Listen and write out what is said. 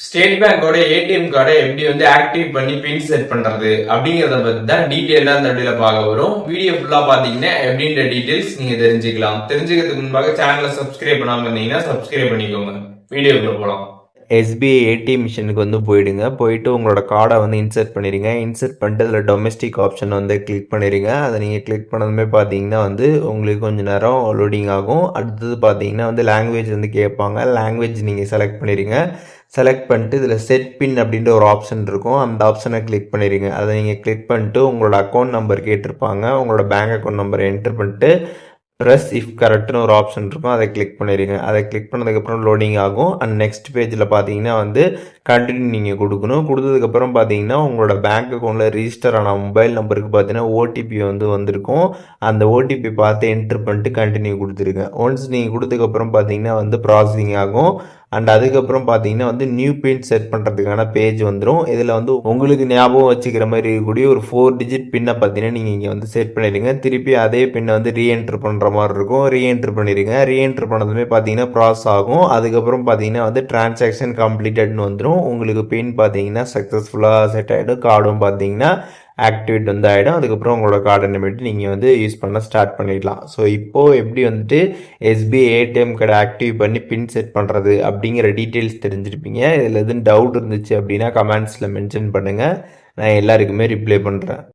State பேங்கோட ATM கார்டை எப்படி வந்து ஆக்டிவ் பண்ணி பின் செட் பண்றது அப்படிங்கறத பத்தி தான் டீட்டெயிலா இந்த வீடியோல பார்க்க வரும். வீடியோ ஃபுல்லா பாத்தீங்கன்னா எப்படின்ற டீடைல்ஸ் நீங்க தெரிஞ்சுக்கலாம். தெரிஞ்சுக்கிறதுக்கு முன்பாக சேனலை சப்ஸ்கிரைப் பண்ணாம இருந்தீங்கன்னா சப்ஸ்கிரைப் பண்ணிக்கோங்க. வீடியோக்குள்ள போலாம். எஸ்பிஐ ஏடிஎம் மிஷினுக்கு வந்து போயிடுங்க. போயிட்டு உங்களோட கார்டை வந்து இன்சர்ட் பண்ணிடுங்க. இன்சர்ட் பண்ணிட்டு அதில் டொமஸ்டிக் ஆப்ஷன் வந்து கிளிக் பண்ணிடுங்க. அதை நீங்கள் கிளிக் பண்ணதுமே பார்த்தீங்கன்னா வந்து உங்களுக்கு கொஞ்சம் நேரம் லோடிங் ஆகும். அடுத்தது பார்த்தீங்கன்னா வந்து லாங்குவேஜ் வந்து கேட்பாங்க. லாங்குவேஜ் நீங்கள் செலக்ட் பண்ணிடுங்க. செலக்ட் பண்ணிட்டு இதில் செட் பின் அப்படின்ற ஒரு ஆப்ஷன் இருக்கும். அந்த ஆப்ஷனை கிளிக் பண்ணிடுங்க. அதை நீங்கள் கிளிக் பண்ணிட்டு உங்களோட அக்கௌண்ட் நம்பர் கேட்டிருப்பாங்க. உங்களோட பேங்க் அக்கௌண்ட் நம்பரை என்டர் பண்ணிட்டு ப்ரெஸ் இஃப் கரெக்ட்னு ஒரு ஆப்ஷன் இருக்கும். அதை கிளிக் பண்ணிடுங்க. அதை கிளிக் பண்ணதுக்கப்புறம் லோடிங் ஆகும். அண்ட் நெக்ஸ்ட் பேஜில் பார்த்தீங்கன்னா வந்து கண்டினியூ நீங்கள் கொடுக்கணும். கொடுத்ததுக்கப்புறம் பார்த்தீங்கன்னா உங்களோட பேங்க் அக்கௌண்ட்டில் ரிஜிஸ்டர் ஆன மொபைல் நம்பருக்கு பார்த்தீங்கன்னா ஓடிபி வந்து வந்திருக்கும். அந்த ஓடிபி பார்த்து என்ட்ரு பண்ணிட்டு கண்டினியூ கொடுத்துருங்க. ஒன்ஸ் நீங்கள் கொடுத்ததுக்கப்புறம் பார்த்தீங்கன்னா வந்து ப்ராசஸிங் ஆகும். அண்ட் அதுக்கப்புறம் பார்த்தீங்கன்னா வந்து நியூ பின் செட் பண்ணுறதுக்கான பேஜ் வந்துடும். இதில் வந்து உங்களுக்கு ஞாபகம் வச்சுக்கிற மாதிரி இருக்கக்கூடிய ஒரு 4 டிஜிட் பின்னை பார்த்தீங்கன்னா நீங்கள் இங்கே வந்து செட் பண்ணிடுங்க. திருப்பி அதே பின்னை வந்து ரீஎன்ட்ரு பண்ணுற மாதிரி இருக்கும். ரீஎன்ட்ரு பண்ணிடுங்க. ரீஎன்ட்ரு பண்ணதுமே பார்த்தீங்கன்னா ப்ராசஸ் ஆகும். அதுக்கப்புறம் பார்த்தீங்கன்னா வந்து டிரான்சாக்ஷன் கம்ப்ளீட்டட்னு வந்துடும். உங்களுக்கு பின் பார்த்தீங்கன்னா சக்ஸஸ்ஃபுல்லாக செட் ஆகிடும். கார்டும் பார்த்தீங்கன்னா ஆக்டிவேட் வந்து ஆகிடும். அதுக்கப்புறம் உங்களோட கார்டை நம்பிட்டு நீங்கள் வந்து யூஸ் பண்ண ஸ்டார்ட் பண்ணிடலாம். ஸோ இப்போது எப்படி வந்துட்டு எஸ்பிஐ ஏடிஎம் கார்டை ஆக்டிவ் பண்ணி பின் செட் பண்ணுறது அப்படிங்கிற டீட்டெயில்ஸ் தெரிஞ்சிருப்பீங்க. இதில் எதுவும் டவுட் இருந்துச்சு அப்படின்னா கமெண்ட்ஸில் மென்ஷன் பண்ணுங்கள். நான் எல்லாருக்குமே ரிப்ளை பண்ணுறேன்.